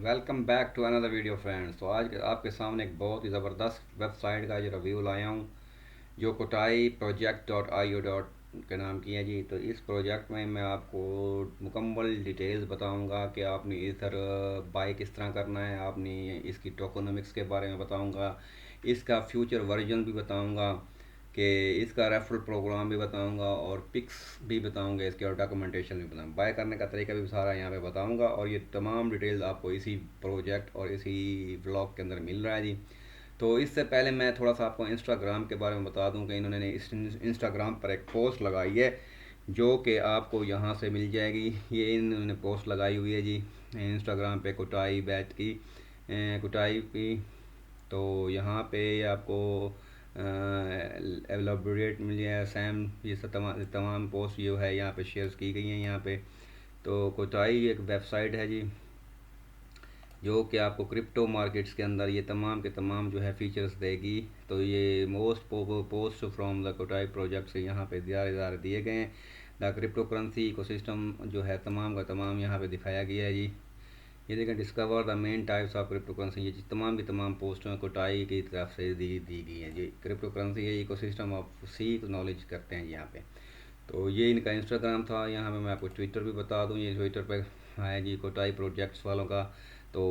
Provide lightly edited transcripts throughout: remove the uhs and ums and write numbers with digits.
Welcome back to another video friends. तो आज आपके सामने एक बहुत ही ज़बरदस्त वेबसाइट का जो रिव्यू लाया हूँ, जो Kotai project dot I O dot के नाम की है जी। तो इस प्रोजेक्ट में मैं आपको मुकम्मल डिटेल्स बताऊंगा कि आपने इधर बाई किस तरह करना है, आपने इसकी टोकोनॉमिक्स के बारे में बताऊंगा, इसका फ्यूचर वर्जन भी बताऊंगा, कि इसका रेफरल प्रोग्राम भी बताऊंगा और पिक्स भी बताऊंगा इसके, और डॉक्यूमेंटेशन भी बताऊंगा, बाय करने का तरीका भी सारा यहाँ पे बताऊंगा। और ये तमाम डिटेल्स आपको इसी प्रोजेक्ट और इसी व्लॉग के अंदर मिल रहा है जी। तो इससे पहले मैं थोड़ा सा आपको इंस्टाग्राम के बारे में बता दूं कि इन्होंने इस इंस्टाग्राम पर एक पोस्ट लगाई है, जो कि आपको यहाँ से मिल जाएगी। ये इन्होंने पोस्ट लगाई हुई है जी इंस्टाग्राम पे, कुटाई बैच की, कुटाई की। तो यहाँ पे आपको एलोबरेट मिल जाए सैम, ये सब तमाम पोस्ट जो है यहाँ पे शेयर की गई हैं यहाँ पे। तो कोटाई एक वेबसाइट है जी, जो कि आपको क्रिप्टो मार्केट्स के अंदर ये तमाम के तमाम जो है फीचर्स देगी। तो ये most post from the Kotai project से यहाँ पे ज़्यादा दिए गए हैं। द क्रिप्टो करेंसी इकोसिस्टम जो है तमाम का तमाम यहाँ पे दिखाया गया है जी। ये देखें, discover the main types of crypto currency, ये तमाम की तमाम पोस्टें कोटाई की तरफ से दी गई हैं जी। क्रिप्टो करेंसी ये इकोसिस्टम ऑफ सीक नॉलेज करते हैं जी यहाँ पे। तो ये इनका इंस्टाग्राम था। यहाँ पे मैं आपको ट्विटर भी बता दूँ, ये ट्विटर पे है जी कोटाई प्रोजेक्ट्स वालों का। तो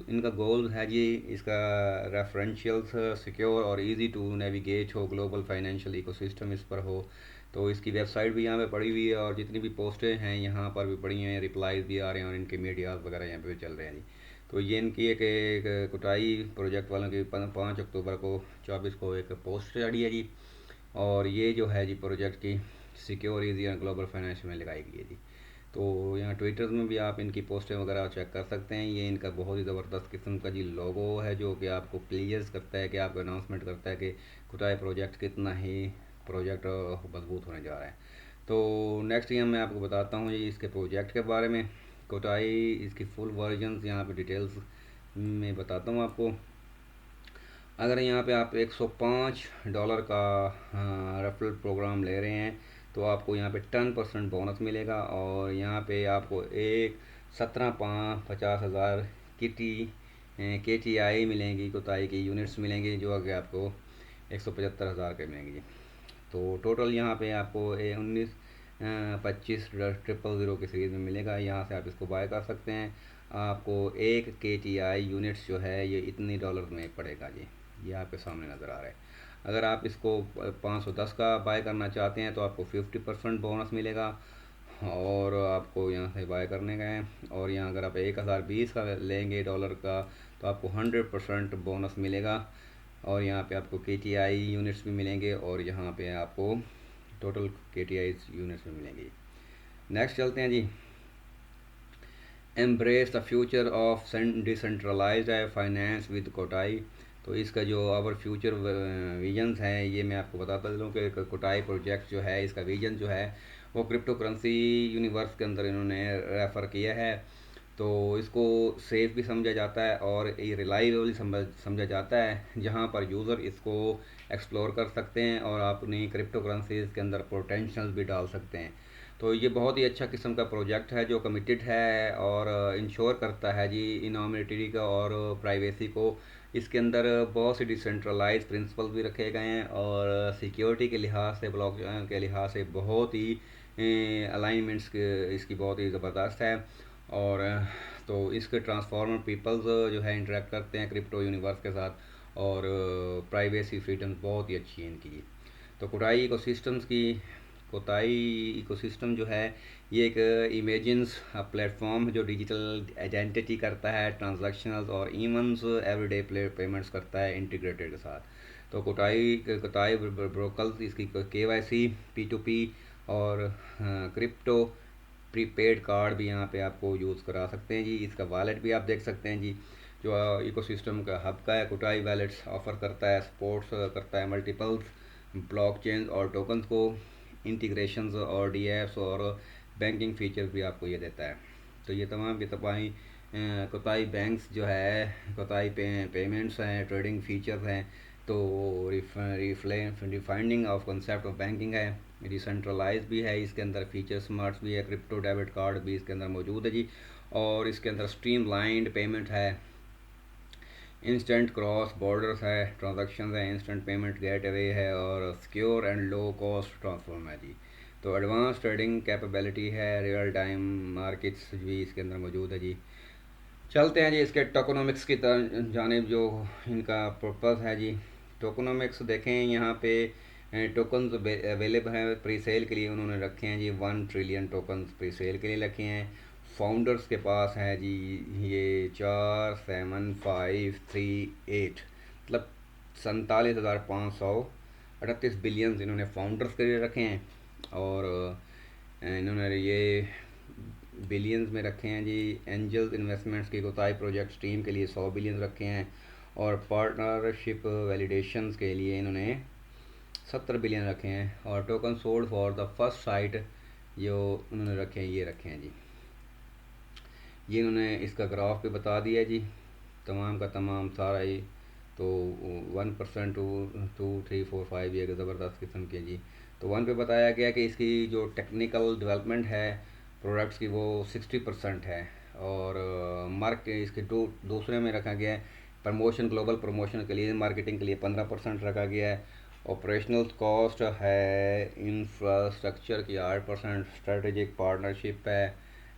इनका गोल है जी, इसका रेफरेंशियल्स सिक्योर और इजी टू नेविगेट हो, ग्लोबल फाइनेंशियल इकोसिस्टम इस पर हो। तो इसकी वेबसाइट भी यहाँ पे पड़ी हुई है, और जितनी भी पोस्टें हैं यहाँ पर भी पड़ी हैं, रिप्लाईज भी आ रहे हैं, और इनके मीडियाज वगैरह यहाँ पे भी चल रहे हैं जी। तो ये इनकी एक कुटाई प्रोजेक्ट वालों की 5 अक्टूबर को 24 को एक पोस्ट चढ़ी है जी। और ये जो है जी प्रोजेक्ट की सिक्योर इजी और ग्लोबल फाइनेंस में लगाई गई है जी। तो यहाँ ट्विटर में भी आप इनकी पोस्टें वगैरह चेक कर सकते हैं। ये इनका बहुत ही ज़बरदस्त किस्म का जी लोगो है, जो कि आपको क्लियर करता है, कि आपको अनाउंसमेंट करता है कि कुटाई प्रोजेक्ट कितना ही प्रोजेक्ट मजबूत होने जा रहा है। तो नेक्स्ट यहाँ मैं आपको बताता हूँ जी इसके प्रोजेक्ट के बारे में। कोटाई इसकी फुल वर्जन यहाँ पे डिटेल्स में बताता हूँ आपको। अगर यहाँ पे आप $105 का रेफरल प्रोग्राम ले रहे हैं, तो आपको यहाँ पे 10% बोनस मिलेगा, और यहाँ पे आपको एक 17,50,000 की KTI मिलेंगी, कोताई की यूनिट्स मिलेंगी, जो आगे आपको 175,000 के मिलेंगी। तो टोटल यहाँ पे आपको 25 की सीरीज़ में मिलेगा। यहाँ से आप इसको बाय कर सकते हैं। आपको एक KTI यूनिट्स जो है ये इतनी डॉलर में पड़ेगा जी, ये आपके सामने नज़र आ रहा है। अगर आप इसको 510 का बाय करना चाहते हैं, तो आपको 50% बोनस मिलेगा, और आपको यहाँ से बाय करने का है। और यहाँ अगर आप 1020 का लेंगे डॉलर का, तो आपको 100% बोनस मिलेगा, और यहाँ पे आपको KTI यूनिट्स भी मिलेंगे, और यहाँ पे आपको टोटल KTI यूनिट्स भी मिलेंगे। नेक्स्ट चलते हैं जी। Embrace the future of decentralised finance with Kotai. तो इसका जो आवर फ्यूचर विजन्स हैं, ये मैं आपको बताता चलूँ कि कोटाई प्रोजेक्ट जो है, इसका विजन जो है वो क्रिप्टो करेंसी यूनिवर्स के अंदर इन्होंने रेफ़र किया है। तो इसको सेफ भी समझा जाता है, और ये रिलायबल समझा जाता है, जहाँ पर यूज़र इसको एक्सप्लोर कर सकते हैं, और अपनी क्रिप्टो करेंसीज के अंदर पोटेंशियल भी डाल सकते हैं। तो ये बहुत ही अच्छा किस्म का प्रोजेक्ट है, जो कमिटेड है और इंश्योर करता है जी इनोमिनिटी का और प्राइवेसी को। इसके अंदर बहुत सी डिसेंट्रलाइज प्रिंसिपल भी रखे गए हैं, और सिक्योरिटी के लिहाज से, ब्लॉक के लिहाज से बहुत ही अलाइनमेंट्स इसकी बहुत ही ज़बरदस्त है। और तो इसके ट्रांसफॉर्मर पीपल्स जो है इंटरेक्ट करते हैं क्रिप्टो यूनिवर्स के साथ, और प्राइवेसी फ्रीडम्स बहुत ही अच्छी है इनकी। तो कोताई इकोसिस्टम जो है, ये एक इमेजिन्स प्लेटफॉर्म है, जो डिजिटल आइडेंटिटी करता है, ट्रांजैक्शनल्स और इवंस एवरीडे पेमेंट्स करता है इंटीग्रेटेड के साथ। तो कोताई ब्रोकल्स इसकी KYC P2P और क्रिप्टो प्रीपेड कार्ड भी यहाँ पे आपको यूज़ करा सकते हैं जी। इसका वॉलेट भी आप देख सकते हैं जी, जो इकोसिस्टम का हब का है। कोटाई वॉलेट्स ऑफर करता है, सपोर्ट्स करता है मल्टीपल्स ब्लॉकचेन और टोकन्स को, इंटीग्रेशंस और DApps और बैंकिंग फीचर्स भी आपको ये देता है। तो ये तमाम की तमाम कोताई बैंक्स जो है, कोताई पेमेंट्स हैं, ट्रेडिंग फीचर्स हैं। तो रिफाइंडिंग ऑफ कंसेप्ट ऑफ बैंकिंग है, डिसेंट्रलाइज भी है, इसके अंदर फीचर स्मार्ट्स भी है, क्रिप्टो डेबिट कार्ड भी इसके अंदर मौजूद है जी। और इसके अंदर स्ट्रीमलाइंड पेमेंट है, इंस्टेंट क्रॉस बॉर्डर्स है, ट्रांजैक्शन है, इंस्टेंट पेमेंट गेटवे है और secure and low cost transfer है जी। तो एडवांस ट्रेडिंग कैपेबिलिटी है, रियल टाइम मार्केट्स भी इसके अंदर मौजूद है जी। चलते हैं जी इसके टोकोनॉमिक्स की जानिब, जो इनका पर्पस है जी। टोकोनॉमिक्स देखें यहाँ पे टोकन्स अवेलेबल हैं प्री सेल के लिए, उन्होंने रखे हैं जी 1 ट्रिलियन टोकन्स प्री सेल के लिए रखे हैं। फाउंडर्स के पास है जी ये 47538, मतलब 47,538 बिलियन इन्होंने फाउंडर्स के लिए रखे हैं। और इन्होंने ये बिलियंस में रखे हैं जी। एंजल्स इन्वेस्टमेंट्स की कोताई प्रोजेक्ट टीम के लिए 100 बिलियन रखे हैं और पार्टनरशिप वैलिडेशंस के लिए इन्होंने 70 बिलियन रखे हैं। और token sold for the first sight जो उन्होंने रखे हैं ये रखे हैं जी। ये उन्होंने इसका ग्राफ पे बता दिया जी, तमाम का तमाम सारा ही। तो 1%, 2, 3, 4, 5 ये ज़बरदस्त किस्म के जी। तो 1 पे बताया गया कि इसकी जो टेक्निकल डेवलपमेंट है प्रोडक्ट्स की वो 60% है। और मार्केट इसके दूसरे में रखा गया है प्रमोशन, ग्लोबल प्रमोशन के लिए, मार्केटिंग के लिए 15% रखा गया है। ऑपरेशनल कॉस्ट है, इंफ्रास्ट्रक्चर की 8%, स्ट्रेटेजिक पार्टनरशिप है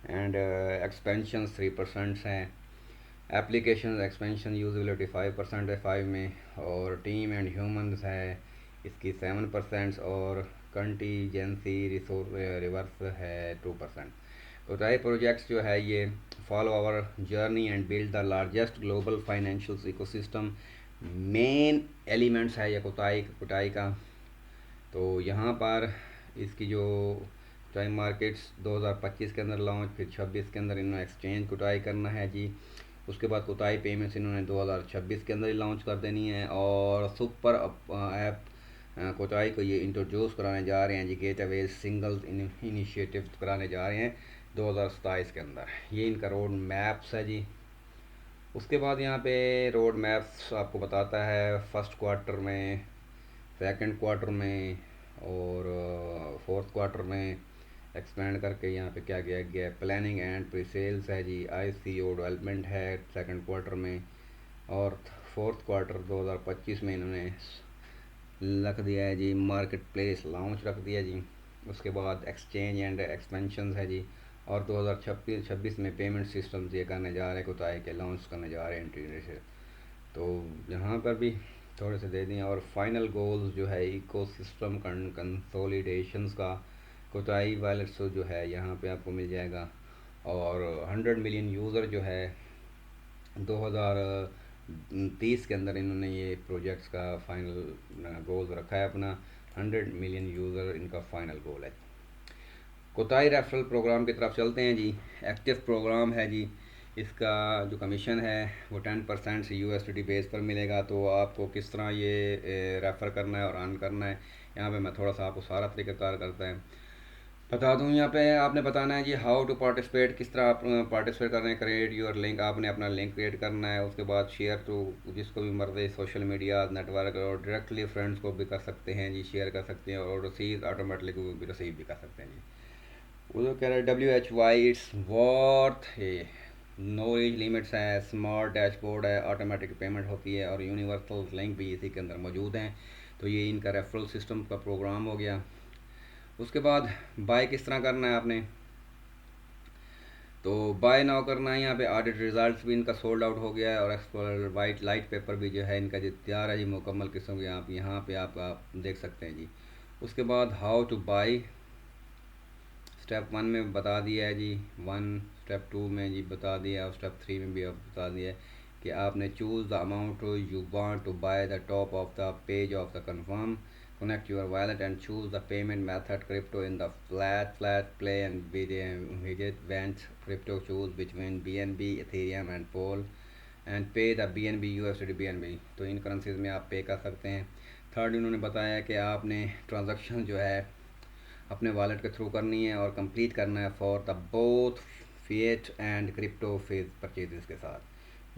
एंड एक्सपेंशन 3% हैं। एप्लीकेशन एक्सपेंशन यूजिबिलिटी 5% है 5 में, और टीम एंड ह्यूमंस है इसकी 7% और कंटीजेंसी रिसोर्स रिवर्स है 2%। तो टाई प्रोजेक्ट्स जो है ये follow our journey and build the largest global financial ecosystem. Main elements है ये कुटाई का। तो यहाँ पर इसकी जो टाइम मार्केट्स 2025 के अंदर लॉन्च, फिर 26 के अंदर इन्होंने एक्सचेंज कुटाई करना है जी। उसके बाद कुताई पेमेंट्स इन्होंने 2026 के अंदर ही लॉन्च कर देनी है। और सुपर ऐप कोताई को ये इंट्रोड्यूस कराने जा रहे हैं जी, गेटवे सिंगल इनिशिएटिव कराने जा रहे हैं 2027 के अंदर। ये इनका रोड मैप्स है जी। उसके बाद यहाँ पे रोड मैप्स आपको बताता है फर्स्ट क्वार्टर में, सेकंड क्वार्टर में और फोर्थ क्वार्टर में एक्सपेंड करके यहाँ पे क्या किया गया। प्लानिंग एंड प्री सेल्स है जी, ICO डेवलपमेंट है सेकंड क्वार्टर में, और फोर्थ क्वार्टर 2025 में इन्होंने रख दिया है जी मार्केट प्लेस लॉन्च रख दिया जी। उसके बाद एक्सचेंज एंड एक्सपेंशन है जी। और 2026 में पेमेंट सिस्टम्स ये करने जा रहे हैं, कुताई के लॉन्च करने जा रहे हैं इंटीग्रेशन। तो यहाँ पर भी थोड़े से दे दें। और फाइनल गोल्स जो है इकोसिस्टम कंसोलिडेशंस का, कोताई वॉलेट्स जो है यहाँ पे आपको मिल जाएगा। और 100 मिलियन यूज़र जो है 2030 के अंदर इन्होंने ये प्रोजेक्ट्स का फाइनल गोल रखा है अपना। 100 मिलियन यूज़र इनका फाइनल गोल है। कोताई रेफरल प्रोग्राम की तरफ चलते हैं जी। एक्टिव प्रोग्राम है जी। इसका जो कमीशन है वो 10% से USD बेस पर मिलेगा। तो आपको किस तरह ये रेफ़र करना है और अर्न करना है, यहाँ पे मैं थोड़ा सा आपको सारा तरीक़ाकार करता है बता दूँ। यहाँ पे आपने बताना है जी हाउ टू पार्टिसिपेट, किस तरह आप पार्टिसिपेट कर रहे हैं। क्रिएट योर लिंक, आपने अपना लिंक क्रिएट करना है। उसके बाद शेयर टू जिसको भी मर्ज़ी सोशल मीडिया नेटवर्क, और डायरेक्टली फ्रेंड्स को भी कर सकते हैं जी, शेयर कर सकते हैं। और रिसीव ऑटोमेटिकली भी रिसीव भी कर सकते हैं जी। वो जो कह रहा है WHY इट्स वर्थ है, नो एज लिमिट्स है, स्मार्ट डैशबोर्ड है, ऑटोमेटिक पेमेंट होती है और यूनिवर्सल लिंक भी इसी के अंदर मौजूद हैं। तो ये इनका रेफरल सिस्टम का प्रोग्राम हो गया। उसके बाद बाय किस तरह करना है आपने, तो बाय नाउ करना है। यहाँ पे ऑडिट रिजल्ट्स भी इनका सोल्ड आउट हो गया है और एक्सप्लोरर वाइट लाइट पेपर भी जो है इनका जो तैयार है जी मुकम्मल किस्म के, आप यहाँ पे आप देख सकते हैं जी। उसके बाद हाउ टू बाई स्टेप 1 में बता दिया है जी 1, स्टेप 2 में जी बता दिया और स्टेप 3 में भी अब बता दिया है कि आपने choose the amount you want to buy the top of the page of the confirm, connect your wallet and choose the payment method crypto in the flat play and widget went crypto, choose between BNB, Ethereum and Pol and pay the BNB USD BNB। तो इन currencies में आप पे कर सकते हैं। Third इन्होंने बताया कि आपने ट्रांजैक्शन जो है अपने वॉलेट के थ्रू करनी है और कंप्लीट करना है for the both fiat and crypto phase purchases के साथ।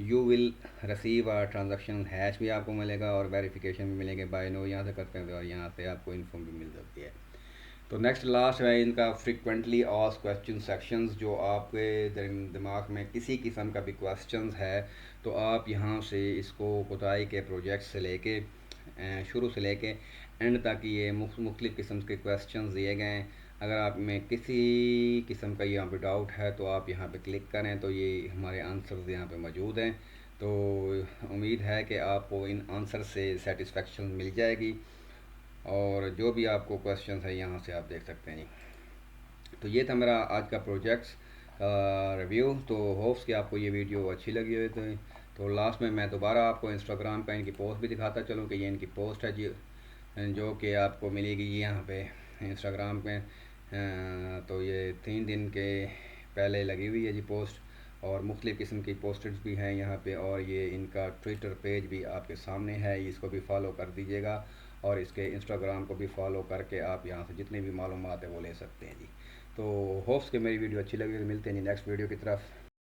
You will receive a transaction hash भी आपको मिलेगा और वेरिफिकेशन भी मिलेंगे बाय नो, यहाँ से करते हैं और यहाँ से आपको इन्फॉर्म भी मिल जाती है। तो नेक्स्ट लास्ट है इनका फ्रिक्वेंटली आस्क्ड क्वेश्चन सेक्शंस। जो आपके दिमाग में किसी किस्म का भी क्वेश्चंस है तो आप यहाँ से इसको कोताही के प्रोजेक्ट से लेके शुरू से लेके एंड तक ये मुख्तलिफ़ किस्म के क्वेश्चंस दिए गए हैं। अगर आप में किसी किस्म का यहाँ पे डाउट है तो आप यहाँ पे क्लिक करें तो ये हमारे आंसर्स यहाँ पे मौजूद हैं। तो उम्मीद है कि आपको इन आंसर से सेटिस्फेक्शन मिल जाएगी, और जो भी आपको क्वेश्चंस है यहाँ से आप देख सकते हैं जी। तो ये था मेरा आज का प्रोजेक्ट्स रिव्यू। तो होप्स कि आपको ये वीडियो अच्छी लगी हो। तो लास्ट में मैं दोबारा आपको इंस्टाग्राम का इनकी पोस्ट भी दिखाता चलूँ कि ये इनकी पोस्ट है जी, जो कि आपको मिलेगी यहाँ पे इंस्टाग्राम पे। तो ये 3 दिन के पहले लगी हुई है जी पोस्ट, और मुख्तलिफ़ किस्म की पोस्टर्स भी हैं यहाँ पे, और ये इनका ट्विटर पेज भी आपके सामने है, इसको भी फॉलो कर दीजिएगा, और इसके इंस्टाग्राम को भी फॉलो करके आप यहाँ से जितनी भी मालूमात है वो ले सकते हैं जी। तो होप्स कि मेरी वीडियो अच्छी लगी, तो मिलते हैं जी नेक्स्ट वीडियो की तरफ।